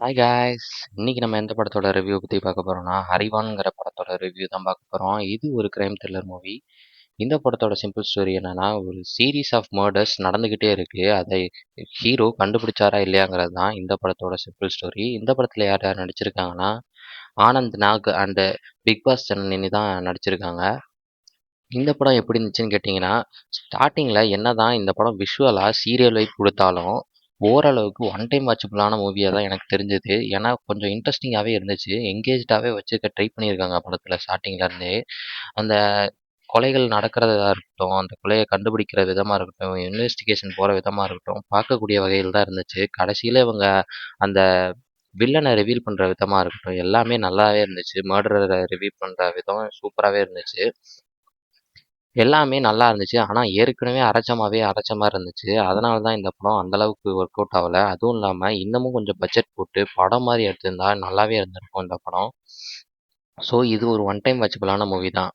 Hi guys. இன்னைக்கு நம்ம எந்த படத்தோட ரிவ்யூ பத்தி பார்க்க போறோம்னா, ஹரிவான்ங்கிற படத்தோட ரிவ்யூ தான் பார்க்க போறோம். இது ஒரு கிரைம் த்ரில்லர் மூவி. இந்த படத்தோட சிம்பிள் ஸ்டோரி என்னன்னா, ஒரு சீரீஸ் ஆஃப் மர்டர்ஸ் நடந்துகிட்டே இருக்கு. அதை ஹீரோ கண்டுபிடிச்சாரா இல்லையாங்கிறது தான் இந்த படத்தோட சிம்பிள் ஸ்டோரி. இந்த படத்துல யார் யார் நடிச்சிருக்காங்கன்னா, Anand Nag and Bigg Boss Janani தான் நடிச்சிருக்காங்க. இந்த படம் எப்படி இருந்துச்சுன்னு கேட்டிங்கன்னா, ஸ்டார்ட்டிங்கில் என்னதான் இந்த படம் விஷுவலாக சீரியல் வைப் கொடுத்தாலும் ஓரளவுக்கு ஒன் டைம் வாட்சபிளான மூவியாக தான் எனக்கு தெரிஞ்சது. ஏன்னா கொஞ்சம் இன்ட்ரெஸ்டிங்காகவே இருந்துச்சு, எங்கேஜ்டாகவே வச்சுக்க ட்ரை பண்ணியிருக்காங்க படத்தில் ஸ்டார்டிங்லேருந்தே. அந்த கொலைகள் நடக்கிறதா இருக்கட்டும், அந்த கொலையை கண்டுபிடிக்கிற விதமாக இருக்கட்டும், இன்வெஸ்டிகேஷன் போகிற விதமாக இருக்கட்டும், பார்க்கக்கூடிய வகையில் தான் இருந்துச்சு. கடைசியில் இவங்க அந்த வில்லனை ரிவீல் பண்ணுற விதமாக இருக்கட்டும், எல்லாமே நல்லாவே இருந்துச்சு. மர்டரை ரிவீல் பண்ணுற விதம் சூப்பராகவே இருந்துச்சு. எல்லாமே நல்லா இருந்துச்சு. ஆனா, ஏற்கனவே அரைச்ச மாரி இருந்துச்சு. அதனால தான் இந்த படம் அந்த அளவுக்கு ஒர்க் அவுட் ஆவல. அதுவும் இல்லாம இன்னமும் கொஞ்சம் பட்ஜெட் போட்டு படம் மாரி எடுத்திருந்தா நல்லாவே இருந்திருக்கும் இந்த படம். ஸோ இது ஒரு ஒன் டைம் வாட்சபிளான மூவி தான்.